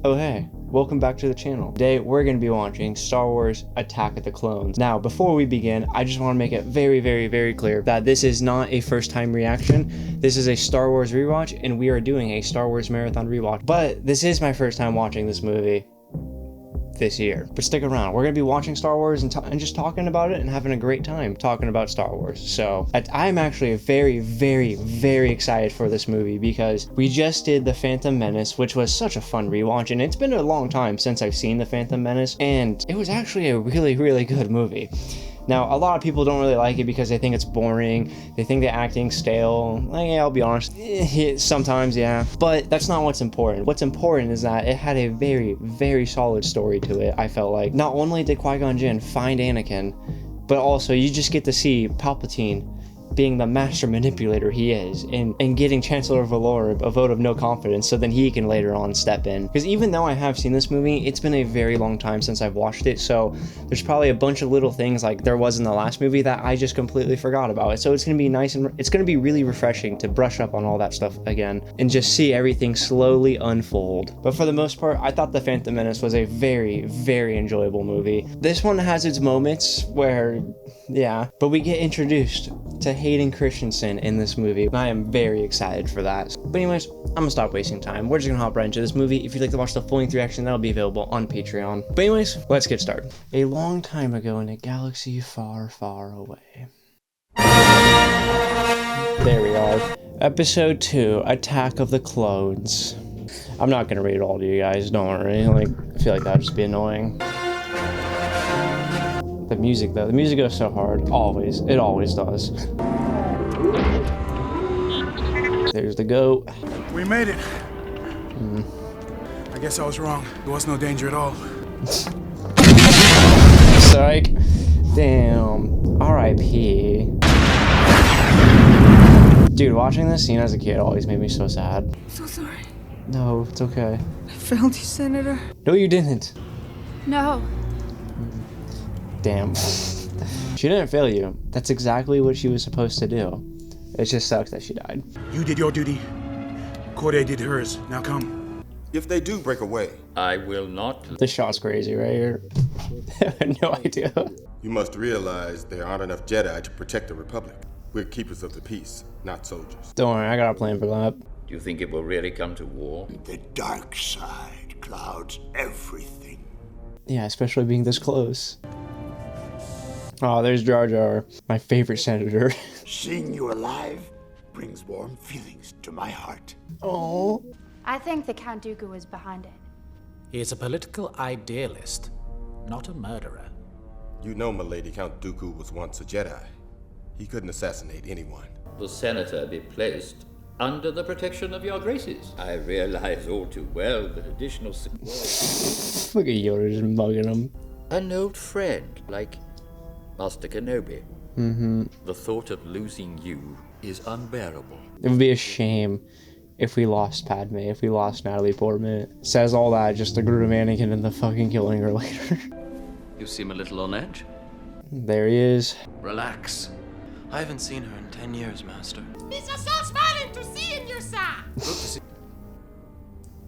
Oh hey, welcome back to the channel. Today we're going to be watching Star Wars Attack of the Clones. Now before we begin, I just want to make it very clear that this is not a first time reaction. This is a Star Wars rewatch and we are doing a Star Wars marathon rewatch. But this is my first time watching this movie this year. But stick around, we're gonna be watching Star Wars and just talking about it and having a great time talking about Star Wars. So I'm actually very excited for this movie because we just did The Phantom Menace, which was such a fun rewatch, and it's been a long time since I've seen The Phantom Menace, and it was actually a really good movie. Now, a lot of people don't really like it because they think it's boring. They think the acting's stale. Like, yeah, I'll be honest. Sometimes, yeah. But that's not what's important. What's important is that it had a very solid story to it, I felt like. Not only did Qui-Gon Jinn find Anakin, but also you just get to see Palpatine being the master manipulator he is, and getting Chancellor Valor a vote of no confidence so then he can later on step in. Because even though I have seen this movie, it's been a very long time since I've watched it, so there's probably a bunch of little things like there was in the last movie that I just completely forgot about. So it's gonna be nice and it's gonna be really refreshing to brush up on all that stuff again and just see everything slowly unfold. But for the most part, I thought The Phantom Menace was a very enjoyable movie. This one has its moments where, yeah, but we get introduced to Hayden Christensen in this movie, and I am very excited for that. But anyways, I'm gonna stop wasting time. We're just gonna hop right into this movie. If you'd like to watch the full-length reaction, that'll be available on Patreon. But anyways, let's get started. A long time ago in a galaxy far away. There we are. Episode 2, Attack of the Clones. I'm not gonna read it all to you guys, don't worry. Like, I feel like that'd just be annoying. The music though, the music goes so hard. Always. It always does. There's the goat. We made it. I guess I was wrong. There was no danger at all. Psych. Damn. R.I.P. Dude, watching this scene as a kid always made me so sad. So sorry. No, it's okay. I failed you, Senator. No, you didn't. No. Damn. She didn't fail you. That's exactly what she was supposed to do. It just sucks that she died. You did your duty. Corday did hers. Now come. If they do break away, I will not. This shot's crazy right here. I had no idea. you must realize there aren't enough Jedi to protect the Republic. We're keepers of the peace, not soldiers. Don't worry, I got a plan for that. Do you think it will really come to war? The dark side clouds everything. Yeah, especially being this close. Oh, there's Jar Jar, my favorite senator. Seeing you alive brings warm feelings to my heart. Oh. I think the Count Dooku was behind it. He is a political idealist, not a murderer. You know, milady, Count Dooku was once a Jedi. He couldn't assassinate anyone. The senator be placed under the protection of your graces. I realize all too well that additional support. Look at Yoda just mugging him. An old friend, like Master Kenobi. The thought of losing you is unbearable. It would be a shame if we lost Padme, if we lost Natalie Portman. Says all that just to groom Anakin and the fucking killing her later. You seem a little on edge. There he is. Relax. I haven't seen her in 10 years, Master. It's so smiling to see in you, sir. Good to see.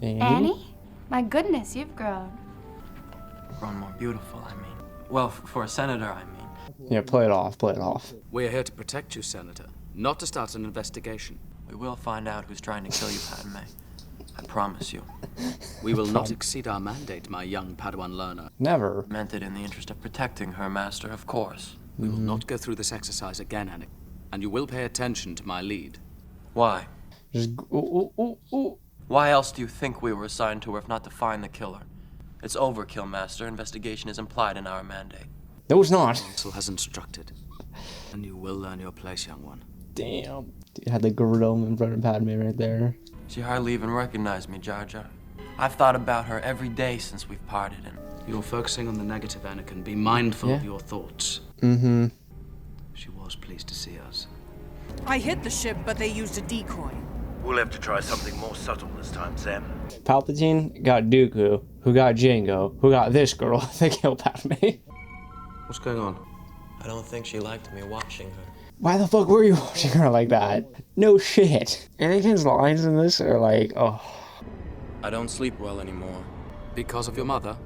Annie? My goodness, you've grown. Grown more beautiful, I mean. Well, for a senator, I mean. Yeah, play it off, play it off. We're here to protect you, Senator, not to start an investigation. We will find out who's trying to kill you, Padme. I promise you. We will not exceed our mandate, my young Padawan learner. Never. Meant it in the interest of protecting her, Master, of course. We will not go through this exercise again, Anakin, and you will pay attention to my lead. Why? Just ooh. Why else do you think we were assigned to her if not to find the killer? It's overkill, Master. Investigation is implied in our mandate. No, it's not. Council has instructed, and you will learn your place, young one. Damn. Dude, had the grill in front of Padme right there. She hardly even recognized me, Jar Jar. I've thought about her every day since we've parted, and You're focusing on the negative, Anakin. Be mindful of your thoughts. She was pleased to see us. I hit the ship, but they used a decoy. We'll have to try something more subtle this time, Sam. Palpatine got Dooku, who got Jango, who got this girl. They killed Padme. What's going on? I don't think she liked me watching her. Why the fuck were you watching her like that? No shit. Anakin's lines in this are like, oh. I don't sleep well anymore. Because of your mother?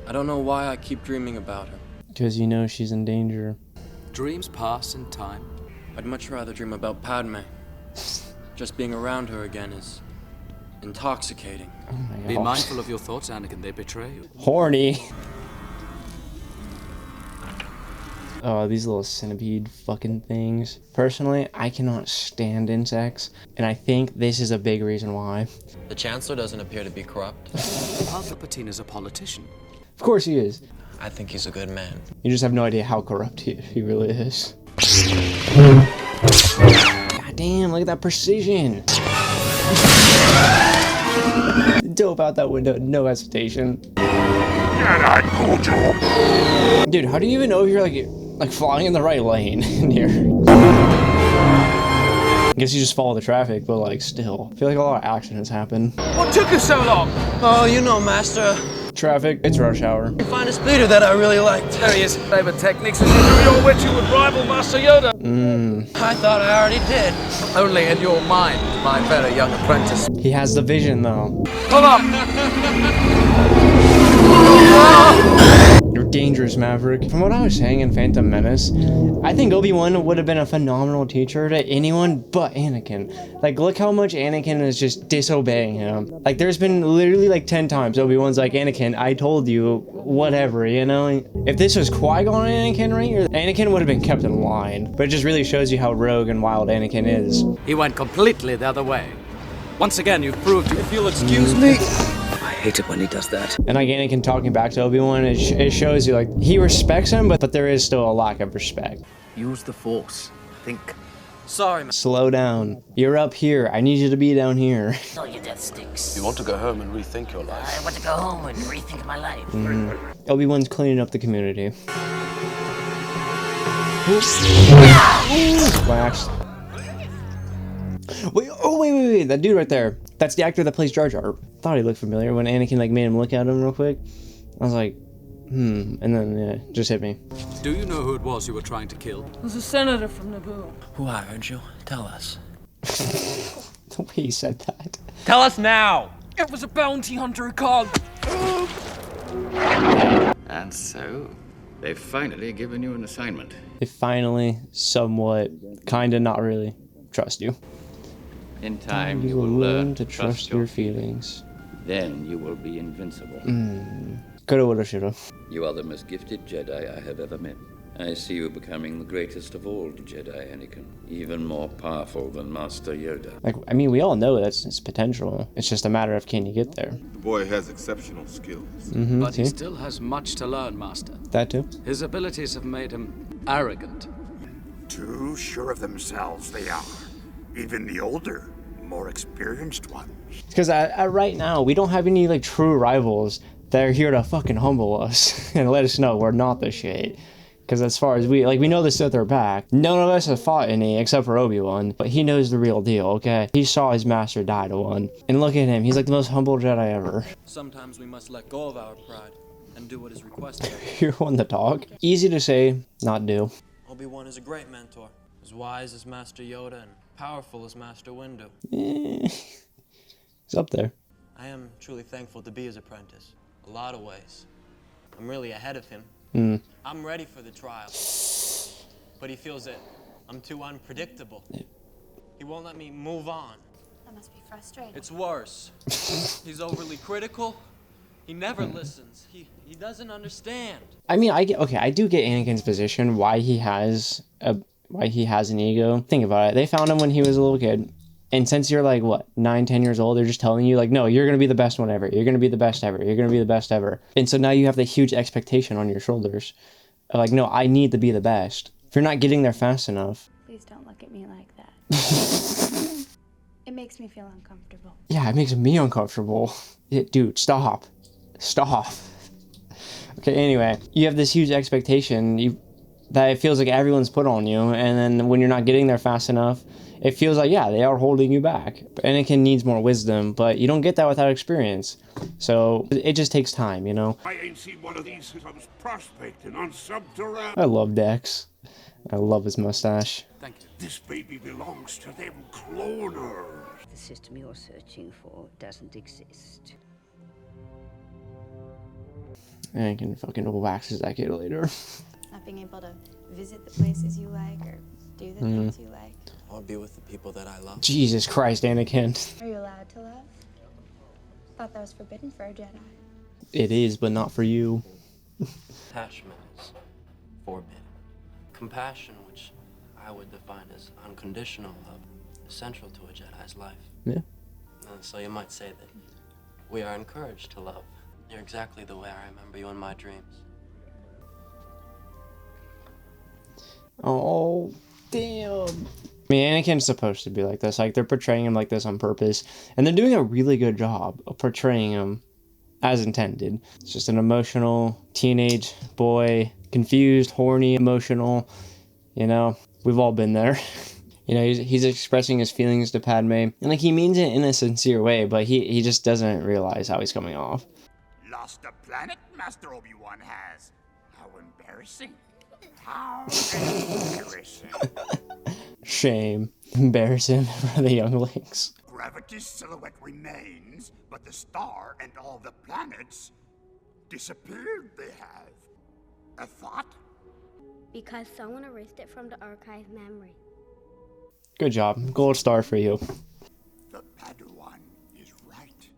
I don't know why I keep dreaming about her. Because you know she's in danger. Dreams pass in time. I'd much rather dream about Padme. Just being around her again is intoxicating. Oh my Be gosh. mindful of your thoughts, Anakin. They betray you. Horny. Oh, these little centipede fucking things. Personally, I cannot stand insects, and I think this is a big reason why. The Chancellor doesn't appear to be corrupt. Palpatine's a politician. Of course he is. I think he's a good man. You just have no idea how corrupt he really is. God damn, look at that precision. Dope out that window, no hesitation. Dude, how do you even know if you're like flying in the right lane in here? I guess you just follow the traffic, but like still. I feel like a lot of action has happened. What took you so long? Oh, you know, Master. Traffic, it's rush hour. Find a speeder that I really liked. There he is. Favorite techniques as you do your wit, you would rival Master Yoda. I thought I already did. Only in your mind, my very young apprentice. He has the vision though. Hold up! You're dangerous, Maverick. From what I was saying in Phantom Menace, I think Obi-Wan would have been a phenomenal teacher to anyone but Anakin. Like, look how much Anakin is just disobeying him. Like, there's been literally like 10 times Obi-Wan's like, Anakin, I told you, whatever, you know? If this was Qui-Gon and Anakin right here, Anakin would have been kept in line. But it just really shows you how rogue and wild Anakin is. He went completely the other way. Once again, you've proved you. If you'll excuse me. I hate it when he does that. And like Anakin talking back to Obi-Wan, it shows you like he respects him, but there is still a lack of respect. Use the Force. Think. Sorry, Slow down. You're up here. I need you to be down here. Oh, your death stinks. You want to go home and rethink your life? I want to go home and rethink my life. Obi-Wan's cleaning up the community. Waxed. Wait. That dude right there. That's the actor that plays Jar Jar. Thought he looked familiar when Anakin like made him look at him real quick. I was like, and then yeah, just hit me. Do you know who it was you were trying to kill? It was a senator from Naboo. Who hired you? Tell us. The way he said that. Tell us now! It was a bounty hunter called... And so, they've finally given you an assignment. They finally, somewhat, kinda not really, trust you. In time, You will learn to trust your feelings. Then you will be invincible. Coulda, woulda, shoulda. You are the most gifted Jedi I have ever met. I see you becoming the greatest of all Jedi, Anakin. Even more powerful than Master Yoda. Like, I mean, we all know that's its potential. It's just a matter of can you get there. The boy has exceptional skills. But he see? still has much to learn, Master. That too. His abilities have made him arrogant. Too sure of themselves they are. Even the older, more experienced ones. Because right now, we don't have any like true rivals that are here to fucking humble us and let us know we're not the shit. Because as far as we know the Sith are back. None of us have fought any except for Obi-Wan, but he knows the real deal, okay? He saw his master die to one. And look at him, he's like the most humble Jedi ever. Sometimes we must let go of our pride and do what is requested. You're one to talk. Easy to say, not do. Obi-Wan is a great mentor, as wise as Master Yoda and powerful as Master Windu. He's up there. I am truly thankful to be his apprentice. A lot of ways. I'm really ahead of him. I'm ready for the trial. But he feels that I'm too unpredictable. He won't let me move on. That must be frustrating. It's worse. He's overly critical. He never listens. He doesn't understand. I mean, I do get Anakin's position, why he has an ego. Think about it. They found him when he was a little kid. And since you're like, what, 9, 10 years old, they're just telling you, like, no, you're going to be the best one ever. You're going to be the best ever. You're going to be the best ever. And so now you have the huge expectation on your shoulders. Like, no, I need to be the best. If you're not getting there fast enough. Please don't look at me like that. It makes me feel uncomfortable. Yeah, it makes me uncomfortable. Dude, stop. Stop. Okay, anyway, you have this huge expectation that it feels like everyone's put on you. And then when you're not getting there fast enough, it feels like, yeah, they are holding you back. Anakin needs more wisdom, but you don't get that without experience. So it just takes time, you know? I ain't seen one of these since I was prospecting on Subterranean. I love Dex. I love his mustache. Thank you. This baby belongs to them cloners. The system you're searching for doesn't exist. Anakin fucking waxes that kid later. Not being able to visit the places you like or do the things you like. Or be with the people that I love. Jesus Christ, Anakin. Are you allowed to love? Thought that was forbidden for a Jedi. It is, but not for you. Attachment is forbidden. Compassion, which I would define as unconditional love, is central to a Jedi's life. Yeah. So you might say that we are encouraged to love. You're exactly the way I remember you in my dreams. Oh, damn. I mean, Anakin's supposed to be like this. Like, they're portraying him like this on purpose. And they're doing a really good job of portraying him as intended. It's just an emotional teenage boy, confused, horny, emotional. You know, we've all been there. You know, he's expressing his feelings to Padme. And, like, he means it in a sincere way, but he just doesn't realize how he's coming off. Lost a planet, Master Obi-Wan has. How embarrassing. How embarrassing. Shame. Embarrassing for the younglings. Gravity's silhouette remains, but the star and all the planets disappeared, they have. A thought? Because someone erased it from the archive memory. Good job. Gold star for you. The Padawan is right.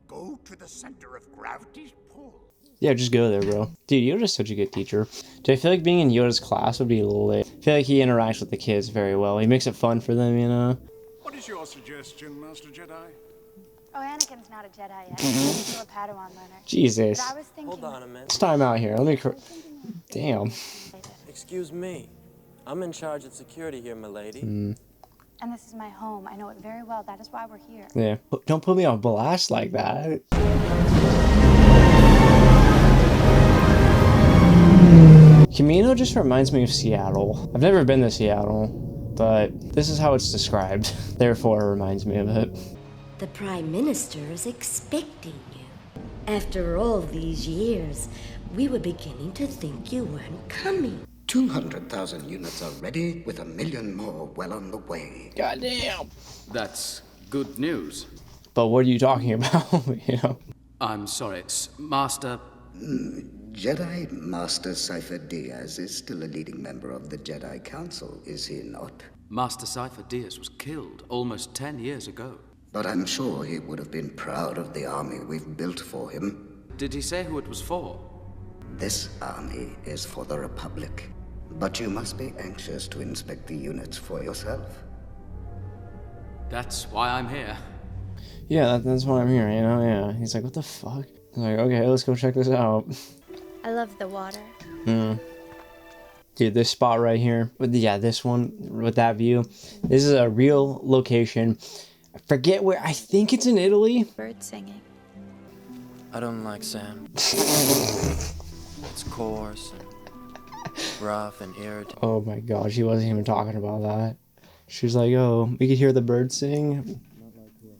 Go to the center of gravity's pull. Yeah, just go there, bro. Dude, Yoda's such a good teacher. Dude, I feel like being in Yoda's class would be lit. I feel like he interacts with the kids very well. He makes it fun for them, you know? What is your suggestion, Master Jedi? Oh, Anakin's not a Jedi yet. He's still a Padawan learner. Jesus. But I was thinking... Hold on a minute. Let's time out here. Let me... Damn. Excuse me. I'm in charge of security here, milady. And this is my home. I know it very well. That is why we're here. Yeah. Don't put me on blast like that. Camino just reminds me of Seattle. I've never been to Seattle, but this is how it's described. Therefore, it reminds me of it. The Prime Minister is expecting you. After all these years, we were beginning to think you weren't coming. 200,000 units are ready, with 1 million more well on the way. Goddamn. That's good news. But what are you talking about? You know? I'm sorry, it's Master... Jedi Master Cypher Diaz is still a leading member of the Jedi Council, is he not? Master Cypher Diaz was killed almost 10 years ago. But I'm sure he would have been proud of the army we've built for him. Did he say who it was for? This army is for the Republic. But you must be anxious to inspect the units for yourself. That's why I'm here. Yeah, that's why I'm here, you know? Yeah. He's like, what the fuck? I'm like, okay, let's go check this out. I love the water. Dude, this spot right here, yeah, this one with that view, this is a real location. I forget where, I think it's in Italy. Birds singing. I don't like sand. It's coarse and rough and irritating. Oh my god, she wasn't even talking about that. She was like, oh, we could hear the birds sing.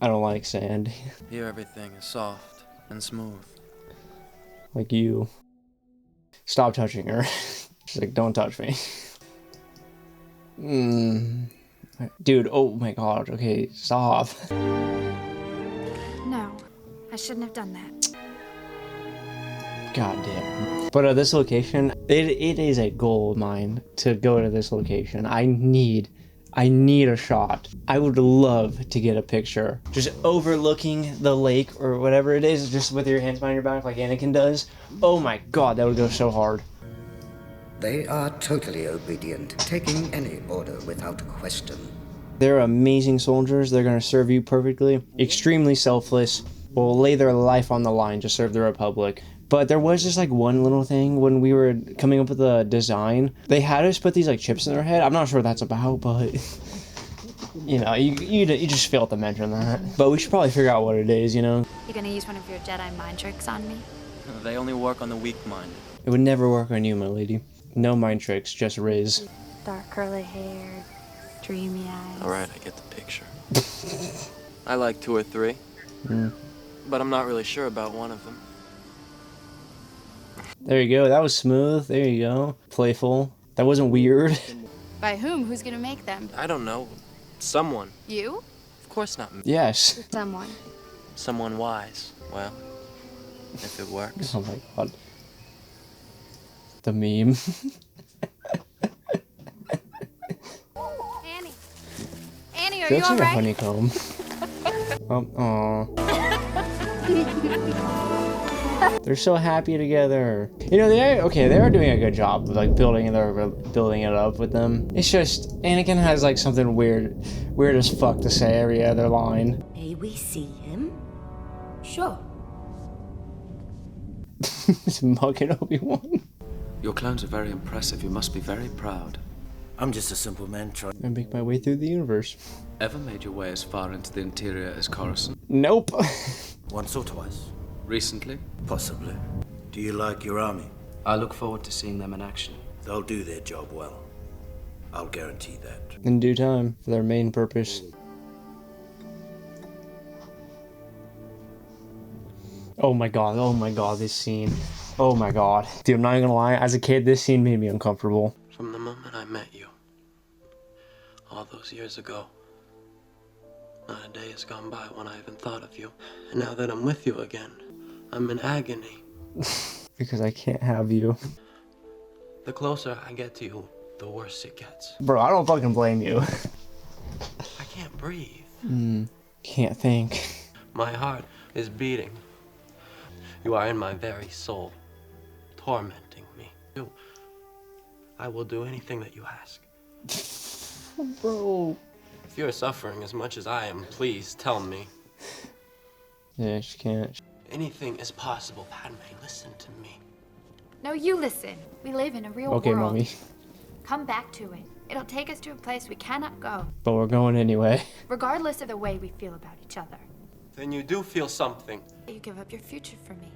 I don't like sand. Here everything is soft and smooth. Like you. Stop touching her. She's like, don't touch me. Dude, oh my god, okay, stop. No, I shouldn't have done that. God damn. But this location, it is a gold mine to go to this location. I need a shot. I would love to get a picture. Just overlooking the lake or whatever it is, just with your hands behind your back like Anakin does. Oh my god, that would go so hard. They are totally obedient, taking any order without question. They're amazing soldiers. They're gonna serve you perfectly. Extremely selfless. Will lay their life on the line to serve the Republic. But there was just like one little thing when we were coming up with the design. They had us put these like chips in their head. I'm not sure what that's about, but you know, you just failed to mention that. But we should probably figure out what it is, you know? You gonna use one of your Jedi mind tricks on me? They only work on the weak-minded. It would never work on you, my lady. No mind tricks, just Riz. Dark curly hair, dreamy eyes. Alright, I get the picture. I like 2 or 3. But I'm not really sure about one of them. There you go. That was smooth. There you go. Playful. That wasn't weird. By whom? Who's gonna make them? I don't know. Someone. You? Of course not me. Yes. Someone. Someone wise. Well, if it works. Oh my god. The meme. Annie. Annie, are She you looks like a alright? honeycomb. Aw. They're so happy together. You know, they are doing a good job of like building it up with them. It's just Anakin has like something weird as fuck to say every other line. May we see him? Sure. It's mugging Obi-Wan. Your clones are very impressive. You must be very proud. I'm just a simple man trying I make my way through the universe. Ever made your way as far into the interior as Coruscant? Nope. once or twice. Recently? Possibly. Do you like your army? I look forward to seeing them in action. They'll do their job well. I'll guarantee that. In due time, for their main purpose. Oh my god, this scene. Oh my god. Dude, I'm not even gonna lie, as a kid, this scene made me uncomfortable. From the moment I met you, all those years ago, not a day has gone by when I even thought of you. And now that I'm with you again, I'm in agony. Because I can't have you. The closer I get to you, the worse it gets. Bro, I don't fucking blame you. I can't breathe. Can't think. My heart is beating. You are in my very soul, tormenting me. I will do anything that you ask. Bro. If you're suffering as much as I am, please tell me. Yeah, she can't. Anything is possible, Padme. Listen to me. No, you listen. We live in a real Okay, world. mommy. Come back to it. It'll take us to a place we cannot go, But we're going anyway. regardless of the way we feel about each other. Then you do feel something. You give up your future for me.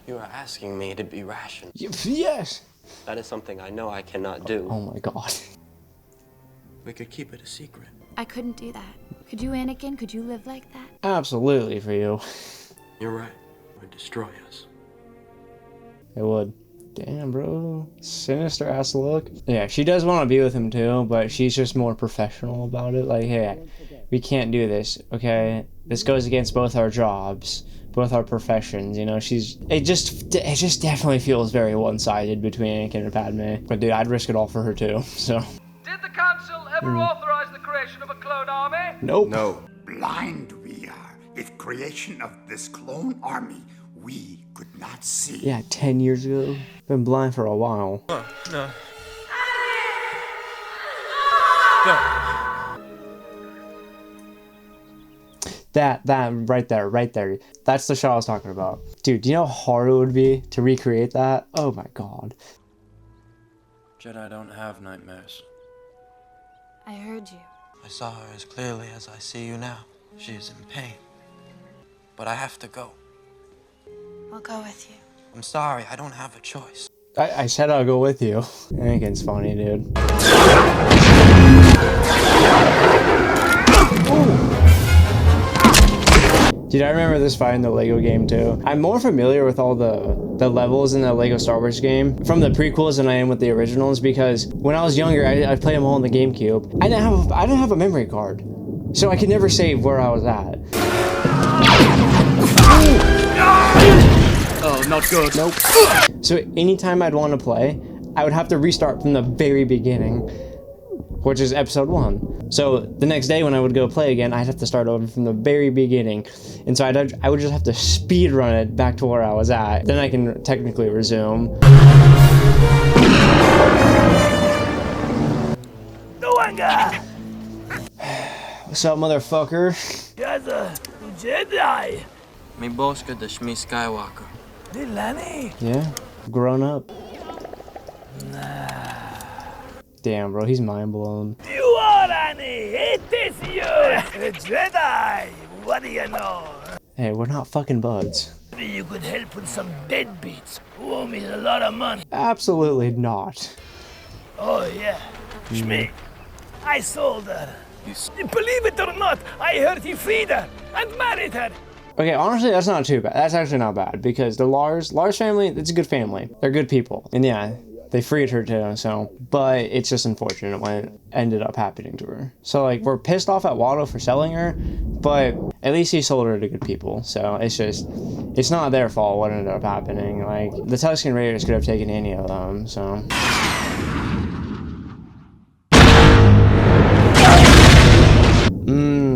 You are asking me to be rational. Yes! That is something I know I cannot do. Oh my god. We could keep it a secret. I couldn't do that. Could you, Anakin? Could you live like that? Absolutely for you. You're right. It would destroy us. It would. Damn, bro. Sinister ass look. Yeah, she does want to be with him too, but she's just more professional about it. Like, hey, we can't do this, okay? This goes against both our jobs, both our professions, you know? It just definitely feels very one-sided between Anakin and Padme. But dude, I'd risk it all for her too, so. Did the Council ever authorize the creation of a clone army? Nope. No. Blind we are. If creation of this clone army we could not see. Yeah, 10 years ago. Been blind for a while. No. No. That right there. That's the shot I was talking about. Dude, do you know how hard it would be to recreate that? Oh my god. Jedi don't have nightmares. I heard you. I saw her as clearly as I see you now. She is in pain. But I have to go. I'll go with you. I'm sorry, I don't have a choice. I said I'll go with you. Anakin's funny, dude. Dude, I remember this fight in the Lego game too. I'm more familiar with all the levels in the Lego Star Wars game from the prequels than I am with the originals, because when I was younger, I played them all on the GameCube. I didn't have a memory card, so I could never save where I was at. Oh, not good. Nope. So anytime I'd want to play, I would have to restart from the very beginning, which is episode 1. So the next day when I would go play again, I'd have to start over from the very beginning. And so I would just have to speed run it back to where I was at. Then I can technically resume. What's up, motherfucker? Jedi. Mi boska de Shmi Skywalker. Yeah, grown up. Damn, bro, he's mind blown. You are Annie. It is you. Jedi. What do you know? Hey, we're not fucking buds. Maybe you could help with some deadbeats who owe me a lot of money. Absolutely not. Oh, yeah. Shmi, I sold her. Believe it or not, I heard he freed her and married her. Okay, honestly, that's not too bad. That's actually not bad, because the Lars family, it's a good family. They're good people. And yeah, They freed her too, so, but it's just unfortunate when it ended up happening to her. So like, we're pissed off at Watto for selling her, but at least he sold her to good people. So it's not their fault what ended up happening. Like, the Tusken Raiders could have taken any of them, so.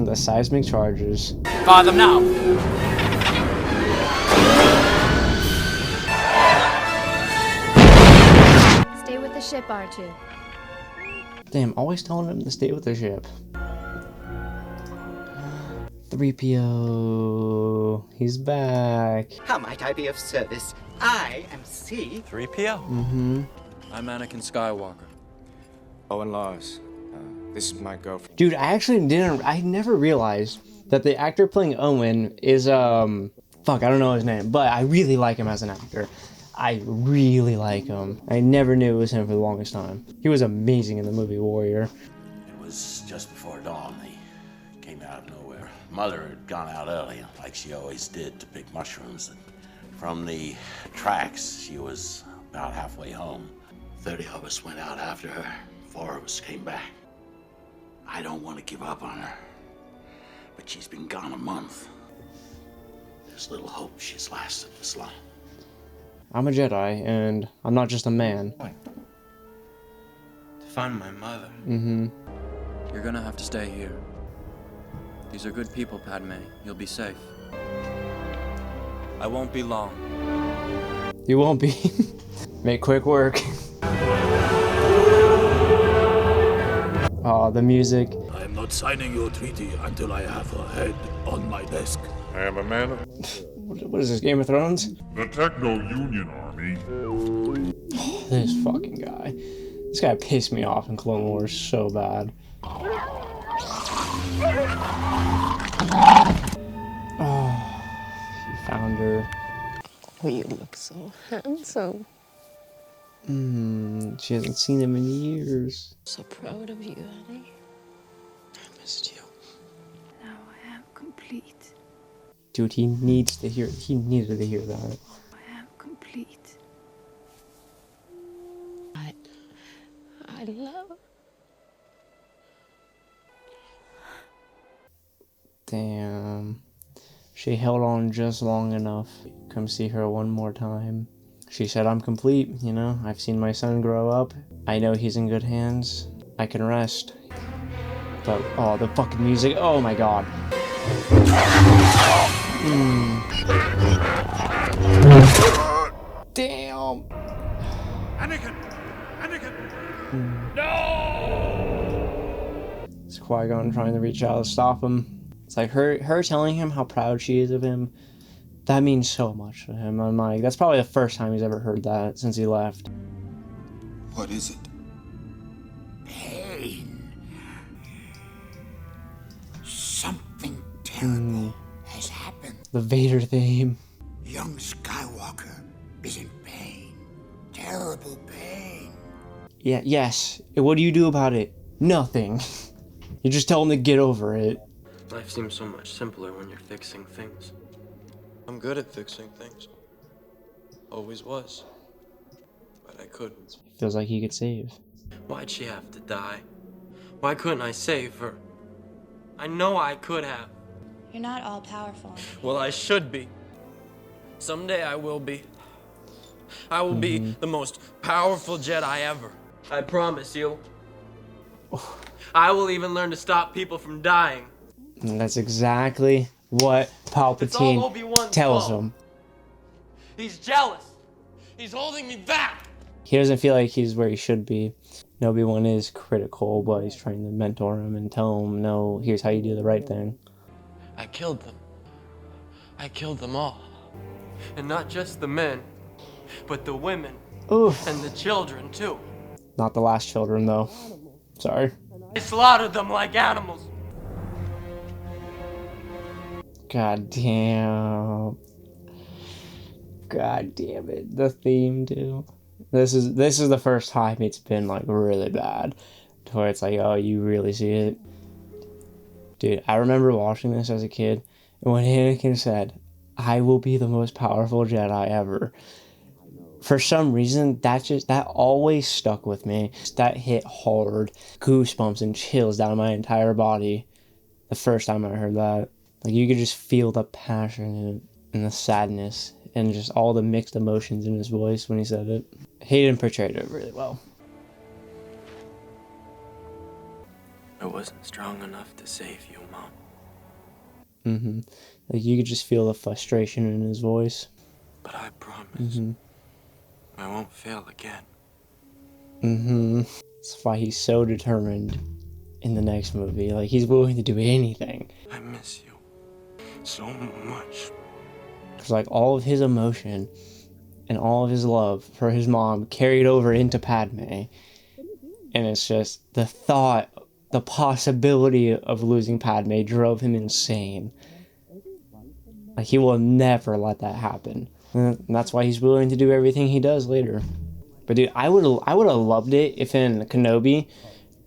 The seismic charges. Fire them now! Stay with the ship, R2. Damn, always telling him to stay with the ship. 3PO. He's back. How might I be of service? I am C. 3PO? I'm Anakin Skywalker. Owen Laws. This might go for... Dude, I never realized that the actor playing Owen is, fuck, I don't know his name, but I really like him as an actor. I really like him. I never knew it was him for the longest time. He was amazing in the movie Warrior. It was just before dawn. They came out of nowhere. Mother had gone out early, like she always did, to pick mushrooms. And from the tracks, she was about halfway home. 30 of us went out after her. 4 of us came back. I don't want to give up on her, but she's been gone a month. There's little hope she's lasted this long. I'm a Jedi, and I'm not just a man. To find my mother. You're gonna have to stay here. These are good people, Padme. You'll be safe. I won't be long. You won't be. Make quick work. Oh, the music. I am not signing your treaty until I have her head on my desk. I am a man of... What is this, Game of Thrones? The Techno-Union Army. Oh, this fucking guy. This guy pissed me off in Clone Wars so bad. Oh, he found her. Oh, you look so handsome. She hasn't seen him in years. So proud of you, honey. I missed you. Now I am complete. Dude, he needed to hear that. I am complete. I love. Damn. She held on just long enough. Come see her one more time. She said, I'm complete, you know, I've seen my son grow up. I know he's in good hands. I can rest. But, oh, the fucking music, oh my god. Damn. Anakin! Anakin! No! It's Qui-Gon trying to reach out to stop him. It's like her telling him how proud she is of him. That means so much to him. I'm like, that's probably the first time he's ever heard that since he left. What is it? Pain. Something terrible has happened. The Vader theme. Young Skywalker is in pain. Terrible pain. Yeah, yes. What do you do about it? Nothing. You just tell him to get over it. Life seems so much simpler when you're fixing things. I'm good at fixing things. Always was. But I couldn't. Feels like he could save. Why'd she have to die? Why couldn't I save her? I know I could have. You're not all powerful. Well, I should be. Someday I will be. I will be the most powerful Jedi ever. I promise you. I will even learn to stop people from dying. And that's exactly what Palpatine tells him. He's jealous. He's holding me back. He doesn't feel like he's where he should be. Obi-Wan is critical, but he's trying to mentor him and tell him, no, here's how you do the right thing. I killed them. I killed them all. And not just the men, but the women. Oof. And the children, too. Not the last children, though. Sorry. I slaughtered them like animals. God damn. God damn it. The theme, too. This is the first time it's been, like, really bad. To where it's like, oh, you really see it. Dude, I remember watching this as a kid, and when Anakin said, I will be the most powerful Jedi ever, for some reason, that always stuck with me. That hit hard. Goosebumps and chills down my entire body the first time I heard that. Like, you could just feel the passion and the sadness and just all the mixed emotions in his voice when he said it. Hayden portrayed it really well. I wasn't strong enough to save you, Mom. Like, you could just feel the frustration in his voice. But I promise I won't fail again. That's why he's so determined in the next movie. Like, he's willing to do anything. I miss you so much. Because, like, all of his emotion and all of his love for his mom carried over into Padme. And it's just the thought, the possibility of losing Padme drove him insane. Like, he will never let that happen. And that's why he's willing to do everything he does later. But dude, I would have loved it if in Kenobi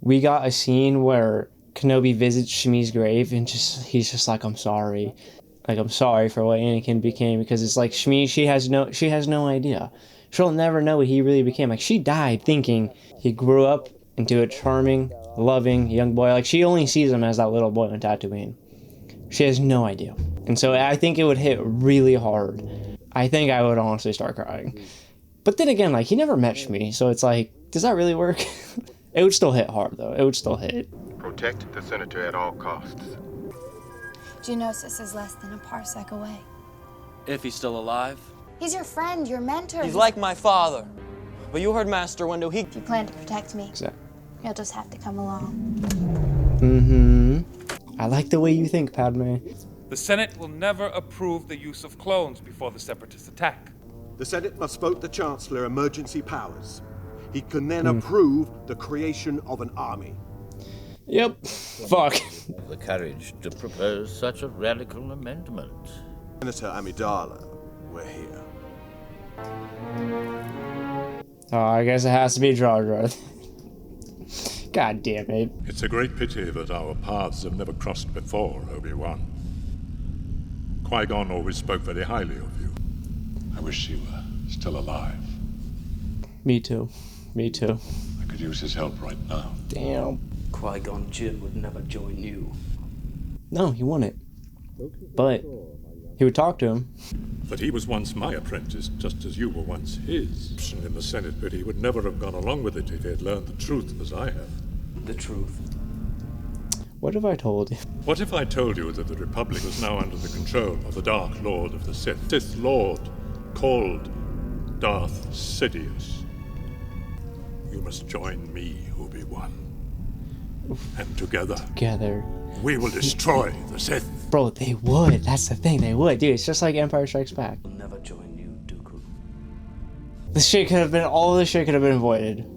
we got a scene where Kenobi visits Shmi's grave and he's just like, I'm sorry. Like, I'm sorry for what Anakin became, because it's like Shmi, she has no idea. She'll never know what he really became. Like, she died thinking he grew up into a charming, loving young boy. Like, she only sees him as that little boy on Tatooine. She has no idea. And so I think it would hit really hard. I think I would honestly start crying. But then again, like, he never met Shmi, so it's like, does that really work? It would still hit hard, though. It would still hit. Protect the senator at all costs. Geonosis is less than a parsec away. If he's still alive. He's your friend, your mentor. He's like my father. But you heard Master Windu, If you plan to protect me, Exactly. you'll just have to come along. I like the way you think, Padme. The Senate will never approve the use of clones before the Separatist attack. The Senate must vote the Chancellor emergency powers. He can then approve the creation of an army. Yep. Fuck. The courage to propose such a radical amendment. Senator Amidala, we're here. Oh, I guess it has to be Jar Jar. God damn it. It's a great pity that our paths have never crossed before, Obi-Wan. Qui-Gon always spoke very highly of you. I wish you were still alive. Me too. Me too. I could use his help right now. Damn. Qui-Gon Jinn would never join you. No, he wouldn't. But he would talk to him. That he was once my apprentice, just as you were once his. In the Senate, but he would never have gone along with it if he had learned the truth as I have. The truth. What if I told you? What if I told you that the Republic was now under the control of the Dark Lord of the Sith? Sith Lord, called Darth Sidious. You must join me, Obi-Wan. And together, we will destroy the Sith. Bro, they would. That's the thing. They would. Dude, it's just like Empire Strikes Back. I'll never join you, Dooku. All this shit could have been avoided.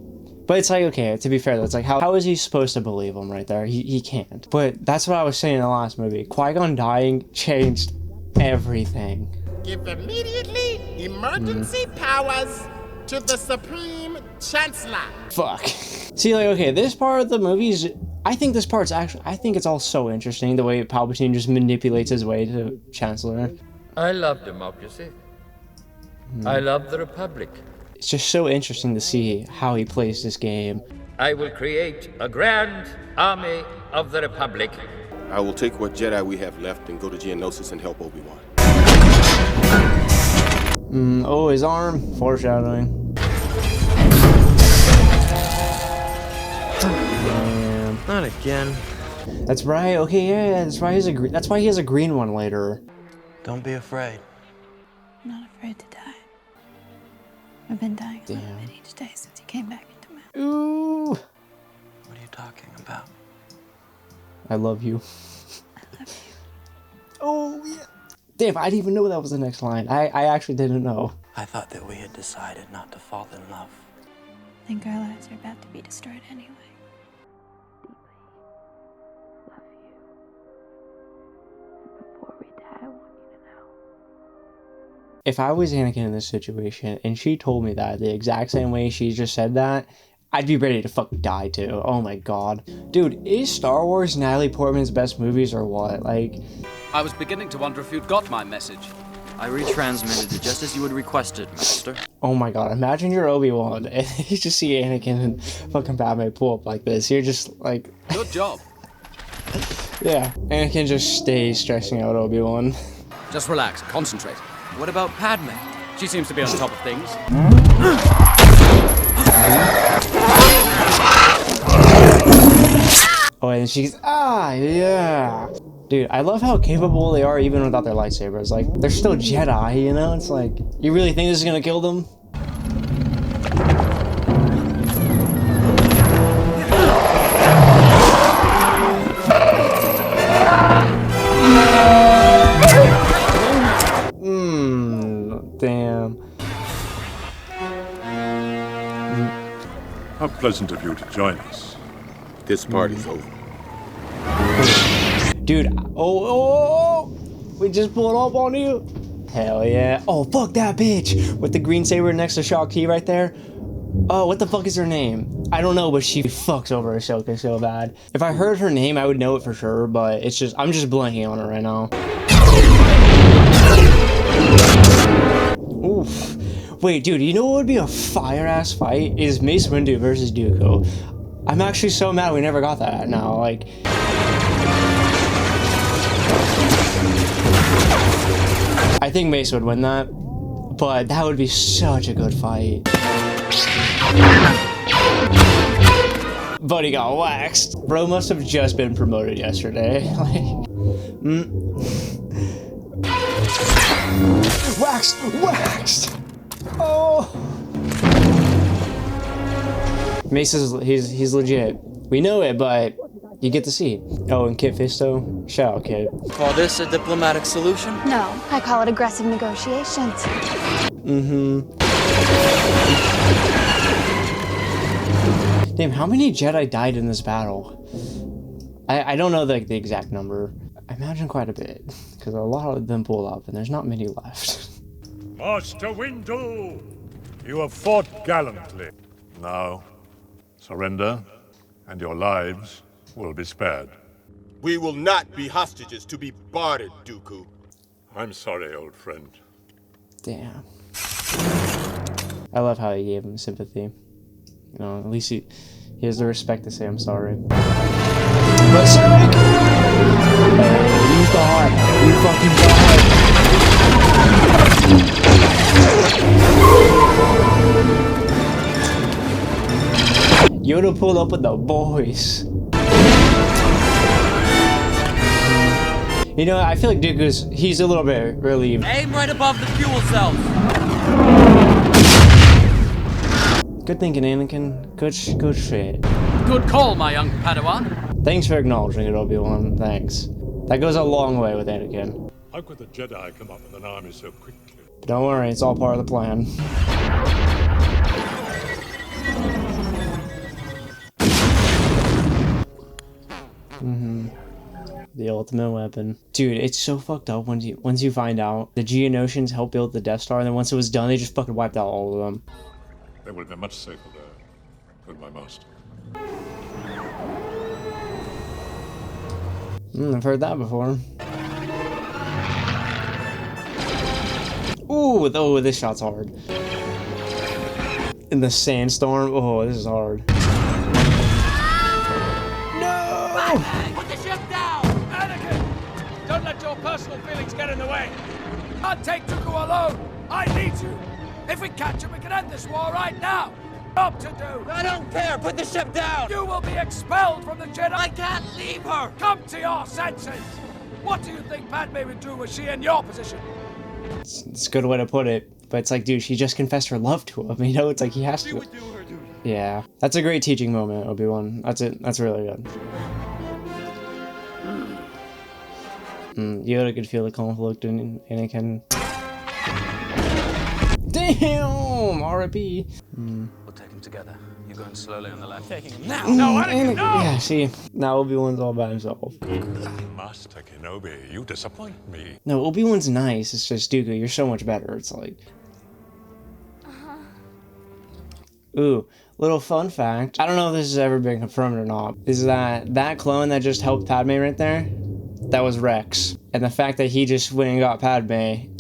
But it's like, okay, to be fair, though, it's like, how is he supposed to believe him right there? He can't. But that's what I was saying in the last movie. Qui-Gon dying changed everything. Give immediately emergency powers to the Supreme Chancellor. Fuck. See, like, okay, this part of the movies, I think this part's actually, I think it's all so interesting, the way Palpatine just manipulates his way to Chancellor. I love democracy. I love the Republic. It's just so interesting to see how he plays this game. I will create a grand army of the Republic. I will take what Jedi we have left and go to Geonosis and help Obi-Wan. Oh, his arm. Foreshadowing. Damn. Not again. That's right. Okay, yeah, that's why that's why he has a green one later. Don't be afraid. I'm not afraid to die. I've been dying a little Damn. bit each day since you came back into my... Ooh. What are you talking about? I love you. I love you. Oh, yeah. Damn, I didn't even know that was the next line. I actually didn't know. I thought that we had decided not to fall in love. I think our lives are about to be destroyed anyway. Love you. And before we die, I want you to know. If I was Anakin in this situation and she told me that the exact same way she just said that, I'd be ready to fucking die too. Oh my god. Dude, is Star Wars Natalie Portman's best movies or what? Like... I was beginning to wonder if you'd got my message. I retransmitted it just as you had requested, Master. Oh my god, imagine you're Obi-Wan and you just see Anakin and fucking Padme pull up like this. You're just like... Good job. Yeah, Anakin just stays stressing out Obi-Wan. Just relax, concentrate. What about Padme? She seems to be on top of things. Oh, and she's... Ah, yeah! Dude, I love how capable they are even without their lightsabers. Like, they're still Jedi, you know? It's like, you really think this is gonna kill them? Damn. How pleasant of you to join us. This party's over. Dude, oh, we just pulled up on you. Hell yeah. Oh, fuck that bitch with the green saber next to Shaq right there. Oh, what the fuck is her name? I don't know, but she fucks over Ahsoka so bad. If I heard her name, I would know it for sure, but it's just, I'm just blanking on it right now. Oof. Wait, dude, you know what would be a fire-ass fight? Is Mace Windu versus Dooku. I'm actually so mad we never got that now, like... I think Mace would win that, but that would be such a good fight. But he got waxed. Bro must have just been promoted yesterday. Waxed! Waxed! Oh! Mace is, he's legit. We know it, but you get to see. Oh, and Kit Fisto? Shout out, Kit. Call this a diplomatic solution? No, I call it aggressive negotiations. Damn, how many Jedi died in this battle? I don't know the exact number. I imagine quite a bit, because a lot of them pulled up, and there's not many left. Master Windu, you have fought gallantly. Now, surrender, and your lives will be spared. We will not be hostages to be bartered, Dooku. I'm sorry, old friend. Damn. I love how he gave him sympathy. You know, at least he has the respect to say I'm sorry. But Sonic! You thought! You fucking thought! Yoda pulled up with the boys. You know, I feel like he's a little bit relieved. Aim right above the fuel cells. Good thinking, Anakin. Good shit. Good call, my young Padawan. Thanks for acknowledging it, Obi-Wan. Thanks. That goes a long way with Anakin. How could the Jedi come up with an army so quickly? Don't worry, it's all part of the plan. The ultimate weapon. Dude, it's so fucked up once you find out the Geonosians helped build the Death Star, and then once it was done, they just fucking wiped out all of them. They will be much safer there. Good, my master. I've heard that before. Ooh, oh, this shot's hard. In the sandstorm, oh, this is hard. Put the ship down! Anakin! Don't let your personal feelings get in the way. I'll take Dooku alone. I need you. If we catch him, we can end this war right now. Job to do. I don't care. Put the ship down. You will be expelled from the Jedi. I can't leave her. Come to your senses. What do you think Padme would do were she in your position? It's a good way to put it, but it's like, dude, she just confessed her love to him. You know, it's like he has to. Yeah, that's a great teaching moment, Obi-Wan. That's it. That's really good. Yoda could feel the conflict in Anakin. Damn! R.I.P. We'll take him together. You're going slowly on the left. Taking him now. No, Anakin, no! Yeah, see, now Obi-Wan's all by himself. Master Kenobi, you disappoint me. No, Obi-Wan's nice. It's just Dooku, you're so much better. It's like. Ooh, little fun fact. I don't know if this has ever been confirmed or not. Is that clone that just helped Padme right there? that was Rex. And the fact that he just went and got Padme,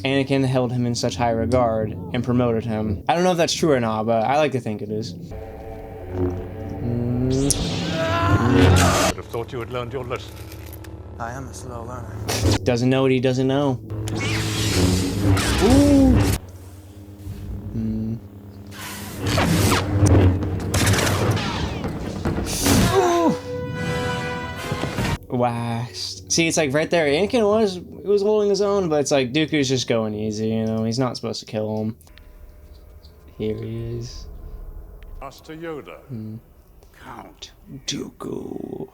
Anakin held him in such high regard and promoted him. I don't know if that's true or not, but I like to think it is. I would have thought you had learned your lesson. I am a slow learner. Doesn't know what he doesn't know. Ooh. Waxed. See, it's like right there. Anakin was holding his own, but it's like Dooku's just going easy. You know, he's not supposed to kill him. Here he is. Master Yoda. Count Dooku.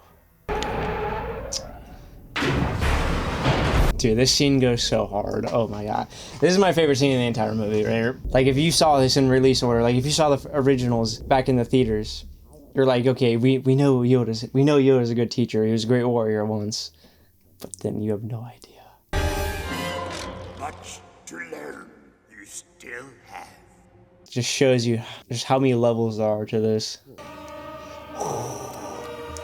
Dude, this scene goes so hard. Oh my god. This is my favorite scene in the entire movie, right here. Like, if you saw this in release order, like if you saw the originals back in the theaters, you're like, okay, we know Yoda's a good teacher. He was a great warrior once. But then you have no idea. much to learn. You still have. It just shows you just how many levels there are to this.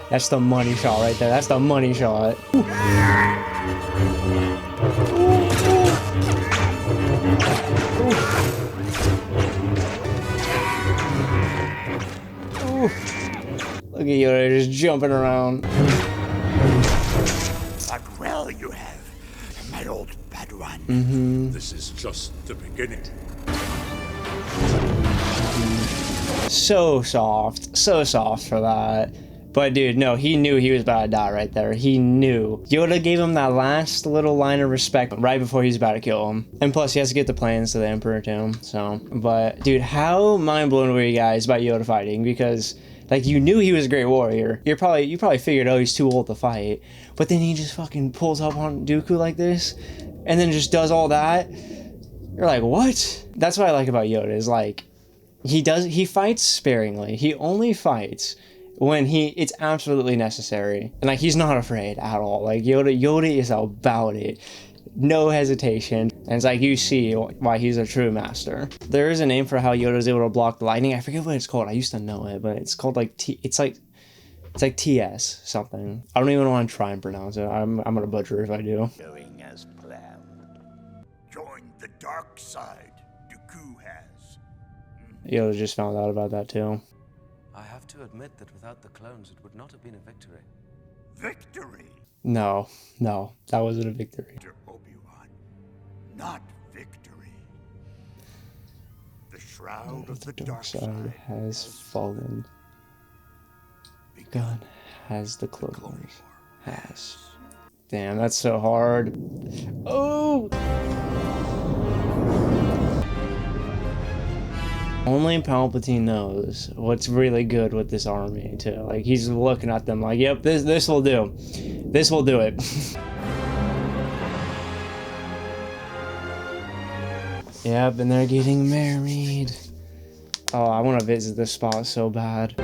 That's the money shot right there. That's the money shot. Look at Yoda just jumping around. But well you have, my old Padawan. This is just the beginning. So soft for that. But dude, no, he knew he was about to die right there. He knew. Yoda gave him that last little line of respect right before he's about to kill him. And plus, he has to get the plans to the Emperor too. So, but dude, how mind blown were you guys about Yoda fighting? Because like, you knew he was a great warrior. You probably figured, oh, he's too old to fight. But then he just fucking pulls up on Dooku like this, and then just does all that. You're like, what? That's what I like about Yoda, is like, he fights sparingly. He only fights when it's absolutely necessary. And like, he's not afraid at all. Like, Yoda is about it. No hesitation. And it's like, you see why he's a true master. There is a name for how Yoda's able to block the lightning. I forget what it's called. I used to know it, but it's called like it's like TS something. I don't even want to try and pronounce it. I'm gonna butcher if I do. Going as planned. Join the dark side. Dooku has. Yoda just found out about that too. I have to admit that without the clones, it would not have been a victory. Victory? No, that wasn't a victory. Obi-Wan, not victory. The shroud of the dark side has fallen. Begun has the Clone Wars. Has. Damn, that's so hard. Oh! Only Palpatine knows what's really good with this army too. Like, he's looking at them like, yep, this will do. This will do it. Yep, and they're getting married. Oh, I want to visit this spot so bad.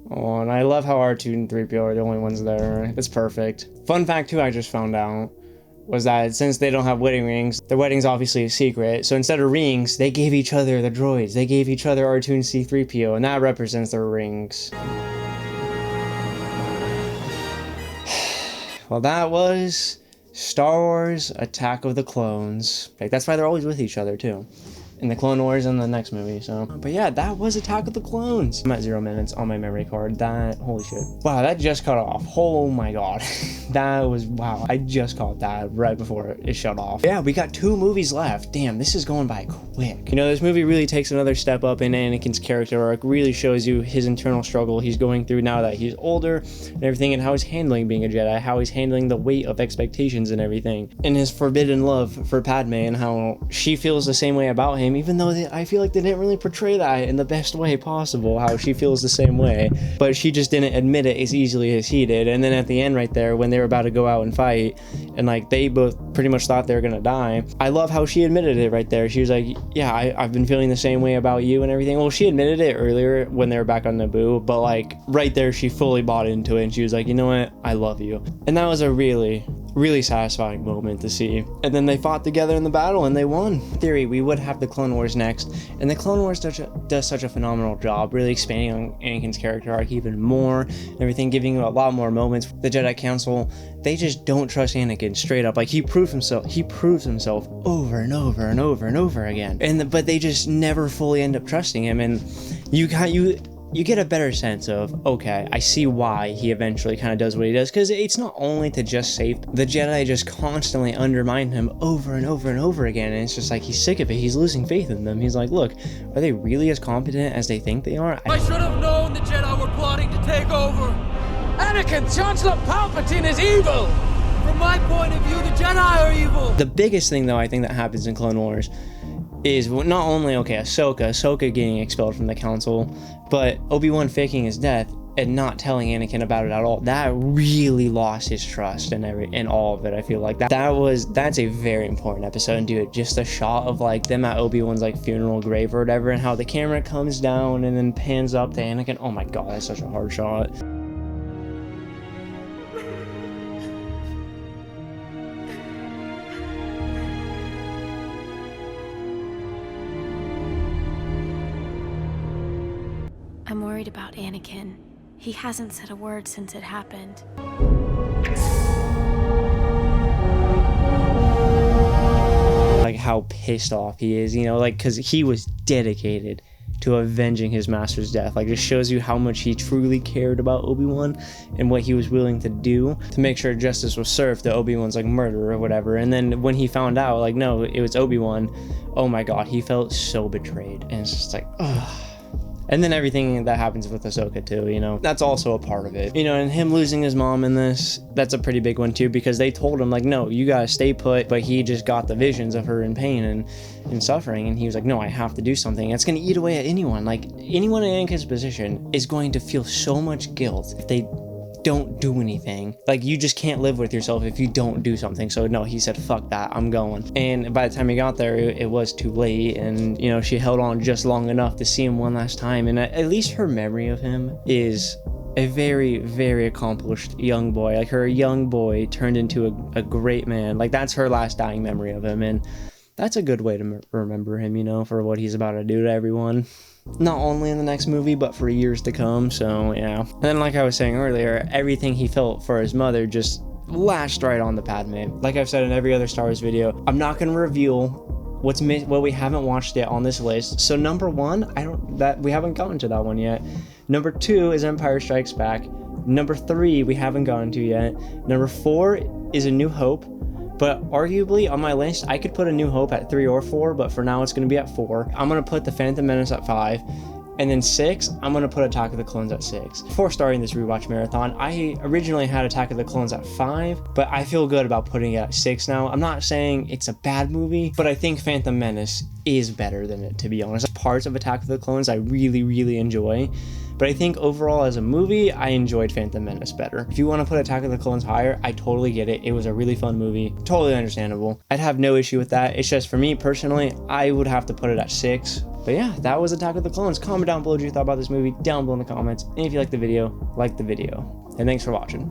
Oh, and I love how R2 and 3PO are the only ones there. It's perfect. Fun fact too, I just found out, was that since they don't have wedding rings, their wedding's obviously a secret. So instead of rings, they gave each other the droids. They gave each other R2 and C-3PO, and that represents their rings. Well, that was Star Wars Attack of the Clones. Like, that's why they're always with each other too. In the Clone Wars and the next movie, so. But yeah, that was Attack of the Clones. I'm at 0 minutes on my memory card. That, holy shit. Wow, that just cut off. Oh my god. That was, wow. I just caught that right before it shut off. Yeah, we got 2 movies left. Damn, this is going by quick. You know, this movie really takes another step up in Anakin's character arc, really shows you his internal struggle he's going through now that he's older and everything, and how he's handling being a Jedi, how he's handling the weight of expectations and everything, and his forbidden love for Padme, and how she feels the same way about him, even though I feel like they didn't really portray that in the best way possible, how she feels the same way, but she just didn't admit it as easily as he did. And then at the end right there, when they were about to go out and fight, and like they both pretty much thought they were gonna die. I love how she admitted it right there. She was like, yeah, I've been feeling the same way about you and everything. Well, she admitted it earlier when they were back on Naboo, but like right there, she fully bought into it and she was like, you know what, I love you. And that was a really satisfying moment to see. And then they fought together in the battle and they won. In theory, we would have the Clone Wars next, and the Clone Wars does such a phenomenal job really expanding on Anakin's character arc even more and everything, giving him a lot more moments. The Jedi Council, they just don't trust Anakin straight up. Like he proves himself over and over and over and over again, but they just never fully end up trusting him. And you get a better sense of, okay, I see why he eventually kind of does what he does, because it's not only to just save the Jedi, just constantly undermine him over and over and over again, and it's just like he's sick of it. He's losing faith in them. He's like, look, are they really as competent as they think they are? I should have known the Jedi were plotting to take over. Anakin, Chancellor Palpatine is evil. From my point of view, the Jedi are evil. The biggest thing, though, I think that happens in Clone Wars is not only, okay, Ahsoka getting expelled from the council, but Obi-Wan faking his death and not telling Anakin about it at all. That really lost his trust and all of it. I feel like that's a very important episode. And dude, just a shot of like them at Obi-Wan's like funeral grave or whatever, and how the camera comes down and then pans up to Anakin. Oh my god, that's such a hard shot. I'm worried about Anakin. He hasn't said a word since it happened. Like how pissed off he is, you know, like because he was dedicated to avenging his master's death. Like it shows you how much he truly cared about Obi-Wan and what he was willing to do to make sure justice was served to Obi-Wan's like murderer or whatever. And then when he found out, like, no, it was Obi-Wan, oh my god, he felt so betrayed. And it's just like, ugh. And then everything that happens with Ahsoka too, you know, that's also a part of it. You know, and him losing his mom in this, that's a pretty big one too, because they told him like, no, you gotta stay put, but he just got the visions of her in pain and suffering, and he was like, no, I have to do something. It's gonna eat away at anyone. Like, anyone in Anakin's position is going to feel so much guilt if they don't do anything. Like, you just can't live with yourself if you don't do something. So no, he said, fuck that, I'm going. And by the time he got there, it was too late. And, you know, she held on just long enough to see him one last time. And at least her memory of him is a very, very accomplished young boy. Like, her young boy turned into a great man. Like, that's her last dying memory of him. And that's a good way to remember him, you know, for what he's about to do to everyone. Not only in the next movie, but for years to come. So yeah. And then, like I was saying earlier, everything he felt for his mother just lashed right on to Padme. Like I've said in every other Star Wars video, I'm not going to reveal what we haven't watched yet on this list. So number 1, we haven't gotten to that one yet. Number 2 is Empire Strikes Back. Number 3 we haven't gotten to yet. Number 4 is A New Hope. But arguably on my list, I could put A New Hope at 3 or 4, but for now it's going to be at 4. I'm going to put The Phantom Menace at 5. And then 6, I'm going to put Attack of the Clones at 6. Before starting this rewatch marathon, I originally had Attack of the Clones at 5, but I feel good about putting it at 6 now. I'm not saying it's a bad movie, but I think Phantom Menace is better than it, to be honest. Parts of Attack of the Clones I really, really enjoy. But I think overall as a movie, I enjoyed Phantom Menace better. If you want to put Attack of the Clones higher, I totally get it. It was a really fun movie. Totally understandable. I'd have no issue with that. It's just for me personally, I would have to put it at 6. But yeah, that was Attack of the Clones. Comment down below what you thought about this movie down below in the comments. And if you liked the video, like the video. And thanks for watching.